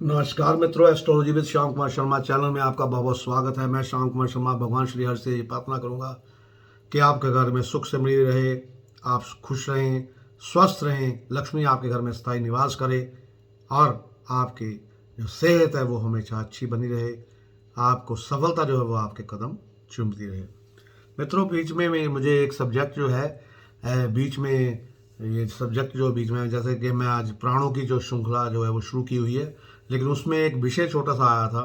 नमस्कार मित्रों, astrology with Shyam Kumar Sharma channel में आपका बहुत बहुत स्वागत है। मैं श्याम कुमार शर्मा भगवान श्री हरि से ये प्रार्थना करूंगा कि आपके घर में सुख समृद्धि रहे, आप खुश रहें, स्वस्थ रहें, लक्ष्मी आपके घर में स्थायी निवास करे और आपकी जो सेहत है वो हमेशा अच्छी बनी रहे, आपको सफलता जो है वो आपके कदम चूमती रहे। मित्रों, बीच में मुझे एक सब्जेक्ट जो है बीच में ये सब्जेक्ट जो बीच में, जैसे कि मैं आज प्राणों की जो श्रृंखला जो है वो शुरू की हुई है, लेकिन उसमें एक विषय छोटा सा आया था।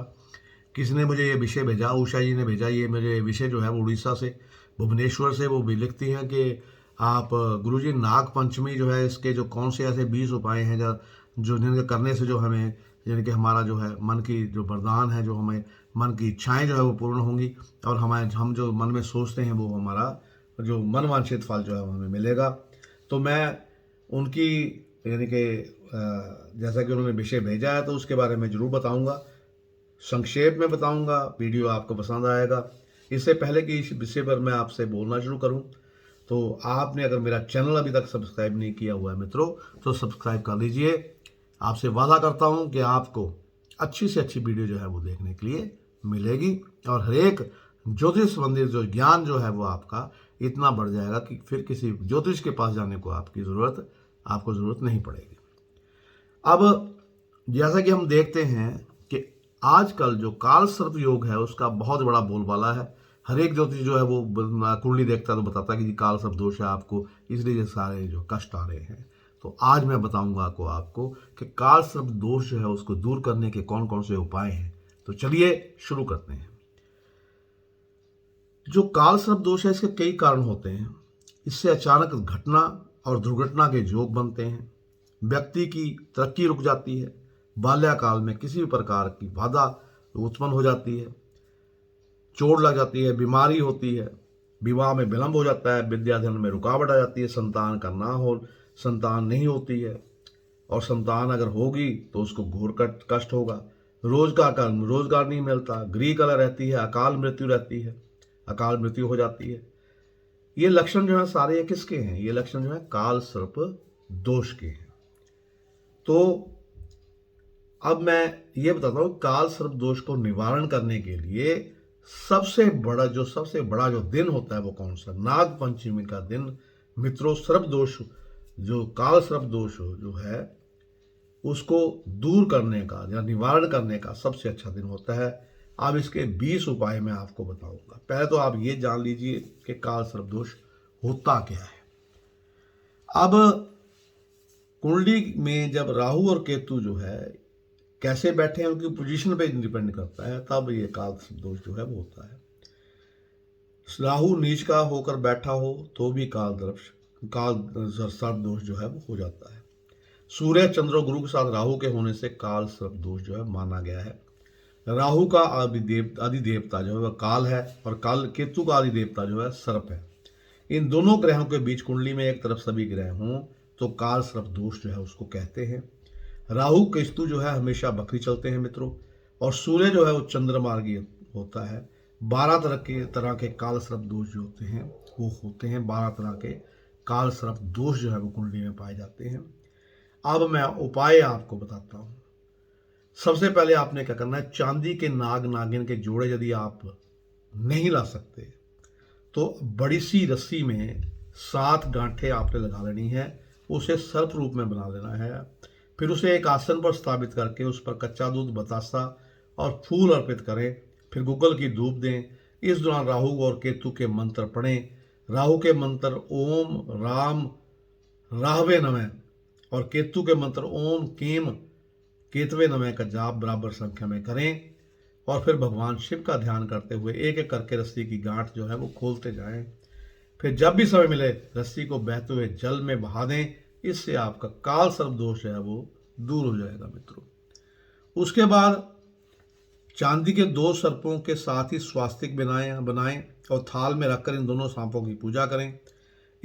किसी ने मुझे ये विषय भेजा, उषा जी ने भेजा। ये मुझे विषय जो है वो उड़ीसा से, भुवनेश्वर से, वो भी लिखती हैं कि आप गुरुजी नाग पंचमी जो है इसके जो कौन से ऐसे 20 उपाय हैं जो जिनके करने से जो हमें, यानी कि हमारा जो है मन की जो वरदान है, जो हमें मन की इच्छाएं जो है वो पूर्ण होंगी और हम जो मन में सोचते हैं वो हमारा जो मन वांछित फल जो है वो हमें मिलेगा। तो मैं उनकी, यानी कि जैसा कि उन्होंने विषय भेजा है तो उसके बारे में ज़रूर बताऊंगा, संक्षेप में बताऊंगा। वीडियो आपको पसंद आएगा। इससे पहले कि इस विषय पर मैं आपसे बोलना शुरू करूं, तो आपने अगर मेरा चैनल अभी तक सब्सक्राइब नहीं किया हुआ है मित्रों, तो सब्सक्राइब कर लीजिए। आपसे वादा करता हूं कि आपको अच्छी से अच्छी वीडियो जो है वो देखने के लिए मिलेगी और हर एक ज्योतिष संबंधित जो ज्ञान जो है वो आपका इतना बढ़ जाएगा कि फिर किसी ज्योतिष के पास जाने को आपको ज़रूरत नहीं पड़ेगी। अब जैसा कि हम देखते हैं कि आजकल जो काल सर्प योग है उसका बहुत बड़ा बोलबाला है। हर एक ज्योतिष जो है वो कुंडली देखता है तो बताता है कि काल सर्प दोष है आपको, इसलिए ये सारे जो कष्ट आ रहे हैं। तो आज मैं बताऊंगा आपको कि काल सर्प दोष जो है उसको दूर करने के कौन कौन से उपाय हैं। तो चलिए शुरू करते हैं। जो काल सर्प दोष है इसके कई कारण होते हैं। इससे अचानक घटना और दुर्घटना के योग बनते हैं, व्यक्ति की तरक्की रुक जाती है, बाल्यकाल में किसी भी प्रकार की बाधा उत्पन्न हो जाती है, चोट लग जाती है, बीमारी होती है, विवाह में विलंब हो जाता है, विद्याधन में रुकावट आ जाती है, संतान नहीं होती है और संतान अगर होगी तो उसको घोर कष्ट होगा, रोजगार नहीं मिलता, गृह कलह रहती है, अकाल मृत्यु हो जाती है। ये लक्षण जो है सारे ये किसके हैं? ये लक्षण जो है काल सर्प दोष के हैं। तो अब मैं ये बताता हूँ काल सर्प दोष को निवारण करने के लिए सबसे बड़ा जो दिन होता है वो कौन सा? नाग पंचमी का दिन मित्रों। सर्प दोष, जो काल सर्प दोष जो है उसको दूर करने का या निवारण करने का सबसे अच्छा दिन होता है। अब इसके 20 उपाय मैं आपको बताऊंगा। पहले तो आप ये जान लीजिए कि काल सर्प दोष होता क्या है। अब कुंडली में जब राहु और केतु जो है कैसे बैठे हैं उनकी पोजीशन पे डिपेंड करता है, तब ये काल सर्प दोष जो है वो होता है। राहु नीच का होकर बैठा हो तो भी काल सर्प दोष जो है वो हो जाता है। सूर्य चंद्र गुरु के साथ राहु के होने से काल सर्प दोष जो है माना गया है। राहु का आदि देवता जो है वह काल है और काल केतु का आदि देवता जो है सर्प है। इन दोनों ग्रहों के बीच कुंडली में एक तरफ सभी ग्रह हों तो काल सर्प दोष जो है उसको कहते हैं। राहु केतु जो है हमेशा बकरी चलते हैं मित्रों, और सूर्य जो है वो चंद्रमार्गी होता है। 12 तरह के काल सर्प दोष जो होते हैं वो होते हैं। 12 तरह के काल सर्प दोष जो है वो कुंडली में पाए जाते हैं। अब मैं उपाय आपको बताता हूँ। सबसे पहले आपने क्या करना है, चांदी के नाग नागिन के जोड़े यदि आप नहीं ला सकते तो बड़ी सी रस्सी में 7 गांठें आपने लगा लेनी है, उसे सर्प रूप में बना लेना है। फिर उसे एक आसन पर स्थापित करके उस पर कच्चा दूध, बतासा और फूल अर्पित करें। फिर गुग्गल की धूप दें। इस दौरान राहु और केतु के मंत्र पढ़ें। राहु के मंत्र ओम राम राहवे नमः और केतु के मंत्र ओम केम केतवे नमः का जाप बराबर संख्या में करें और फिर भगवान शिव का ध्यान करते हुए एक एक करके रस्सी की गांठ जो है वो खोलते जाएं। फिर जब भी समय मिले रस्सी को बहते हुए जल में बहा दें। इससे आपका काल सर्प दोष है वो दूर हो जाएगा मित्रों। उसके बाद चांदी के 2 सर्पों के साथ ही स्वास्तिक बनाएं और थाल में रखकर इन दोनों सांपों की पूजा करें।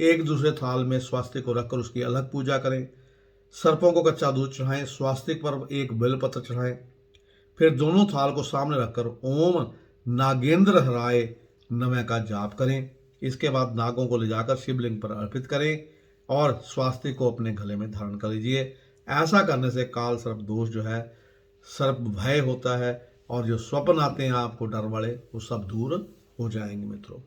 एक दूसरे थाल में स्वास्तिक को रखकर उसकी अलग पूजा करें। सर्पों को कच्चा दूध चढ़ाएं, स्वास्तिक पर एक बेलपत्र चढ़ाएं। फिर दोनों थाल को सामने रखकर ओम नागेंद्र हराय नमः का जाप करें। इसके बाद नागों को ले जाकर शिवलिंग पर अर्पित करें और स्वास्तिक को अपने गले में धारण कर लीजिए। ऐसा करने से काल सर्प दोष जो है सर्प भय होता है और जो स्वप्न आते हैं आपको डर वाले, वो सब दूर हो जाएंगे मित्रों।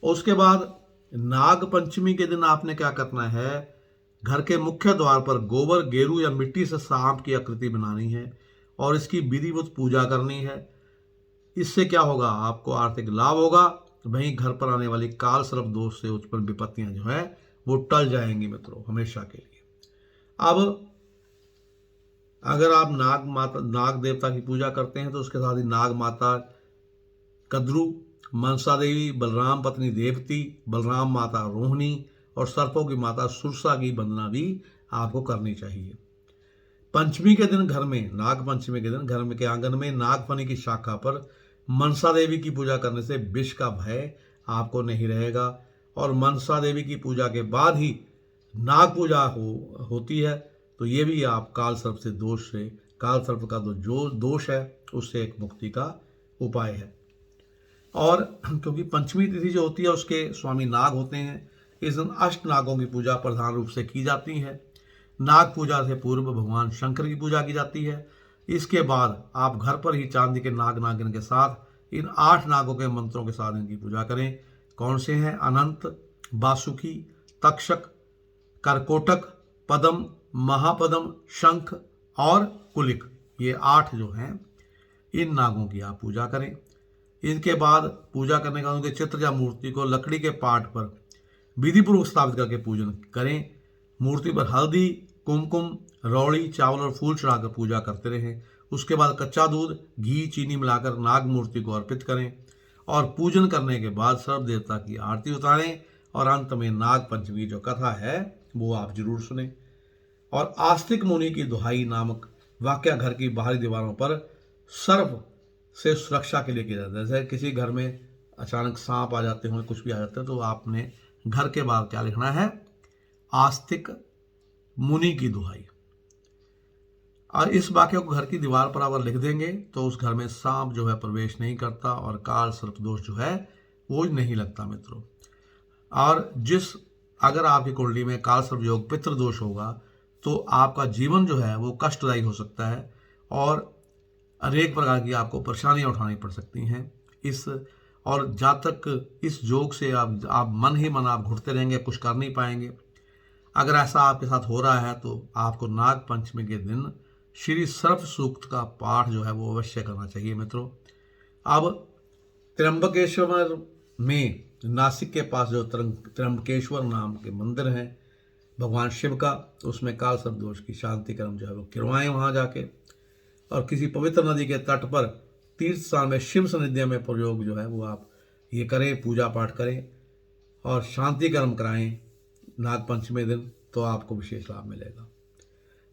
उसके बाद नाग पंचमी के दिन आपने क्या करना है, घर के मुख्य द्वार पर गोबर, गेरू या मिट्टी से सांप की आकृति बनानी है और इसकी विधिवत पूजा करनी है। इससे क्या होगा, आपको आर्थिक लाभ होगा, वहीं घर पर आने वाली काल सर्प दोष से उत्पन्न विपत्तियां जो है वो टल जाएंगी मित्रों, हमेशा के लिए। अब अगर आप नाग देवता की पूजा करते हैं तो उसके साथ ही नाग माता कद्रू, मनसा देवी, बलराम पत्नी देवती, बलराम माता रोहिणी और सर्पों की माता सुरसा की वंदना भी आपको करनी चाहिए। पंचमी के दिन घर में, नाग पंचमी के दिन घर में के आंगन में नागफनी की शाखा पर मनसा देवी की पूजा करने से विष का भय आपको नहीं रहेगा। और मनसा देवी की पूजा के बाद ही नाग पूजा होती है, तो ये भी आप काल सर्प से दोष से, काल सर्प का जो दोष है उससे एक मुक्ति का उपाय है। और क्योंकि पंचमी तिथि जो होती है उसके स्वामी नाग होते हैं, इस दिन अष्ट नागों की पूजा प्रधान रूप से की जाती है। नाग पूजा से पूर्व भगवान शंकर की पूजा की जाती है। इसके बाद आप घर पर ही चांदी के नाग नागिन के साथ इन 8 नागों के मंत्रों के साथ इनकी पूजा करें। कौन से हैं? अनंत, बासुकी, तक्षक, करकोटक, पदम, महापदम, शंख और कुलिक, ये 8 जो हैं इन नागों की आप पूजा करें। इनके बाद पूजा करने का उनके चित्र या मूर्ति को लकड़ी के पाट पर विधिपूर्वक स्थापित करके पूजन करें। मूर्ति पर हल्दी, कुमकुम, रौड़ी, चावल और फूल चढ़ाकर पूजा करते रहें। उसके बाद कच्चा दूध, घी, चीनी मिलाकर नाग मूर्ति को अर्पित करें और पूजन करने के बाद सर्प देवता की आरती उतारें और अंत में नाग पंचमी जो कथा है वो आप जरूर सुने। और आस्तिक मुनि की दुहाई नामक वाक्य घर की बाहरी दीवारों पर सर्प से सुरक्षा के लिए किया जाता है। जैसे किसी घर में अचानक सांप आ जाते हैं, कुछ भी आ जाते हैं, तो आपने घर के बाहर क्या लिखना है? आस्तिक मुनि की दुहाई। और इस वाक्य को घर की दीवार पर अगर लिख देंगे तो उस घर में सांप जो है प्रवेश नहीं करता और काल सर्प दोष जो है वो नहीं लगता मित्रों। और अगर आपकी कुंडली में काल सर्प योग, पितृ दोष होगा तो आपका जीवन जो है वो कष्टदायी हो सकता है और अनेक प्रकार की आपको परेशानियां उठानी पड़ सकती हैं। और जहाँ तक इस योग से आप मन ही मन आप घुटते रहेंगे, कुछ कर नहीं पाएंगे। अगर ऐसा आपके साथ हो रहा है तो आपको नाग पंचमी के दिन श्री सर्प सूक्त का पाठ जो है वो अवश्य करना चाहिए मित्रों। अब त्र्यंबकेश्वर में, नासिक के पास जो त्र्यंबकेश्वर नाम के मंदिर हैं भगवान शिव का, उसमें काल सर्प दोष की शांति कर्म जो है वो करवाएं वहाँ जाके। और किसी पवित्र नदी के तट पर तीर्थ स्थान में शिव सानिध्य में प्रयोग जो है वो आप ये करें, पूजा पाठ करें और शांति कर्म कराएं नाग पंचमी दिन, तो आपको विशेष लाभ मिलेगा।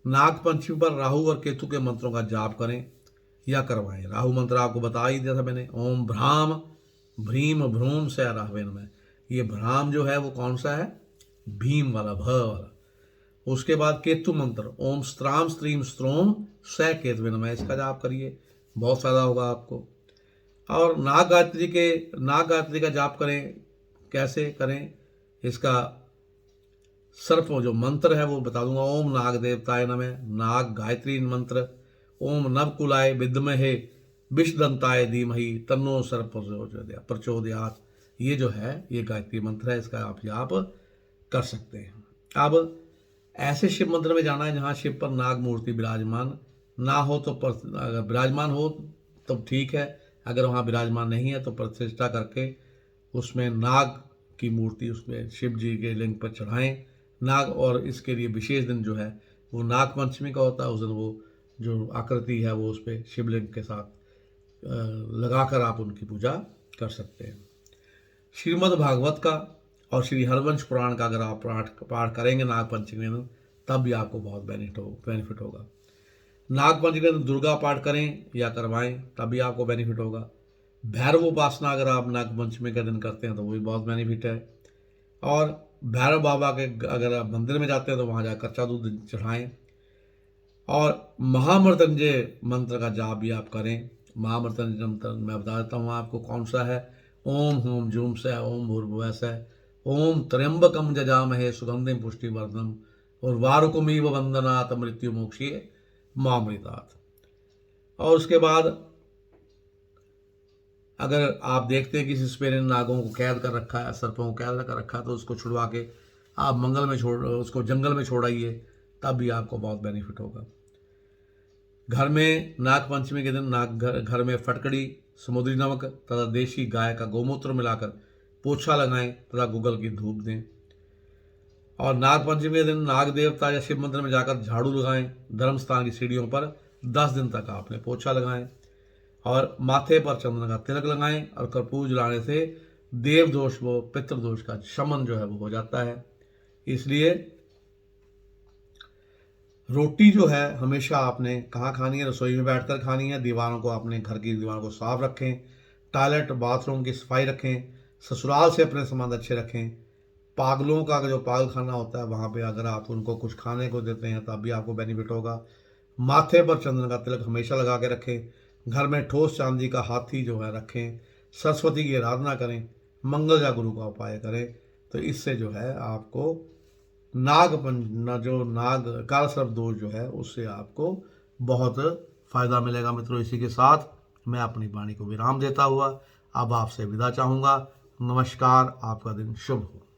नाग पंचमी पर राहु और केतु के मंत्रों का जाप करें या करवाएं। राहु मंत्र आपको बता ही दिया था मैंने, ओम भ्राम भ्रीम भ्रूम से राहवेन में। ये भ्राम जो है वो कौन सा है? भीम वाला, भ वाला। उसके बाद केतु मंत्र, ओम स्त्राम स्त्रीम स्त्रोम स केतुविन में, इसका जाप करिए, बहुत फायदा होगा आपको। और नाग गायत्री का जाप करें। कैसे करें इसका सर्प जो मंत्र है वो बता दूंगा। ओम नाग देवताय नमः, नाग गायत्री मंत्र, ओम नवकुलाय विद्महे विषदंताय धीमहि तन्नो सर्प प्रचोदयात्, ये जो है ये गायत्री मंत्र है, इसका आप जाप कर सकते हैं। अब ऐसे शिव मंदिर में जाना है जहाँ शिव पर नाग मूर्ति विराजमान ना हो, तो अगर विराजमान हो तो ठीक है, अगर वहाँ विराजमान नहीं है तो प्रतिष्ठा करके उसमें नाग की मूर्ति उसमें शिव जी के लिंग पर चढ़ाएं नाग। और इसके लिए विशेष दिन जो है वो नाग पंचमी का होता है। उस दिन वो जो आकृति है वो उस पर शिवलिंग के साथ लगाकर आप उनकी पूजा कर सकते हैं। श्रीमद् भागवत का और श्री हरवंश पुराण का अगर आप पाठ करेंगे नाग पंचमी में, तब भी आपको बहुत बेनिफिट होगा। नाग पंचमी में दुर्गा पाठ करें या करवाएं, तब भी आपको बेनिफिट होगा। भैरव उपासना अगर आप नाग पंचमी के दिन करते हैं तो वो भी बहुत बेनिफिट है। और भैरव बाबा के अगर आप मंदिर में जाते हैं तो वहाँ जाकर कच्चा दूध चढ़ाएं। और महामृत्युंजय मंत्र का जाप भी आप करें। महामृत्युंजय मंत्र मैं बता देता हूँ आपको कौन सा है। ओम होम जूम से, ओम भूर्भुवः से, ओम त्र्यंबकम जजामहे सुगंधिम पुष्टिवर्धनम और वारुकमीव वंदनात् मृत्यु मोक्षे मामृतात्। और उसके बाद अगर आप देखते हैं किसी स्पेन ने नागों को कैद कर रखा है, सर्पों को कैद कर रखा है, तो उसको छुड़वा के आप मंगल में उसको जंगल में छोड़ाइए, तब भी आपको बहुत बेनिफिट होगा। घर में नाग पंचमी के दिन घर में फटकड़ी, समुद्री नमक तथा देशी गाय का गोमूत्र मिलाकर पोछा लगाएं तथा गूगल की धूप दें। और नाग पंचमी के दिन नाग देवता या शिव मंदिर में जाकर झाड़ू लगाएं। धर्म स्थान की सीढ़ियों पर 10 दिन तक आपने पोछा लगाएं और माथे पर चंदन का तिलक लगाएं और कर्पूर जलाने से देव दोष व पितृदोष का शमन जो है वो हो जाता है। इसलिए रोटी जो है हमेशा आपने कहाँ खानी है, रसोई में बैठकर खानी है। दीवारों को, अपने घर की दीवारों को साफ रखें, टॉयलेट बाथरूम की सफाई रखें, ससुराल से अपने संबंध अच्छे रखें। पागलों का जो पागल खाना होता है वहाँ पे अगर आप उनको कुछ खाने को देते हैं तब भी आपको बेनिफिट होगा। माथे पर चंदन का तिलक हमेशा लगा के रखें। घर में ठोस चांदी का हाथी जो है रखें। सरस्वती की आराधना करें, मंगल या गुरु का उपाय करें। तो इससे जो है आपको नाग काल सर्प दोष जो है उससे आपको बहुत फायदा मिलेगा। मित्रों, इसी के साथ मैं अपनी वाणी को विराम देता हुआ अब आपसे विदा चाहूँगा। नमस्कार, आपका दिन शुभ हो।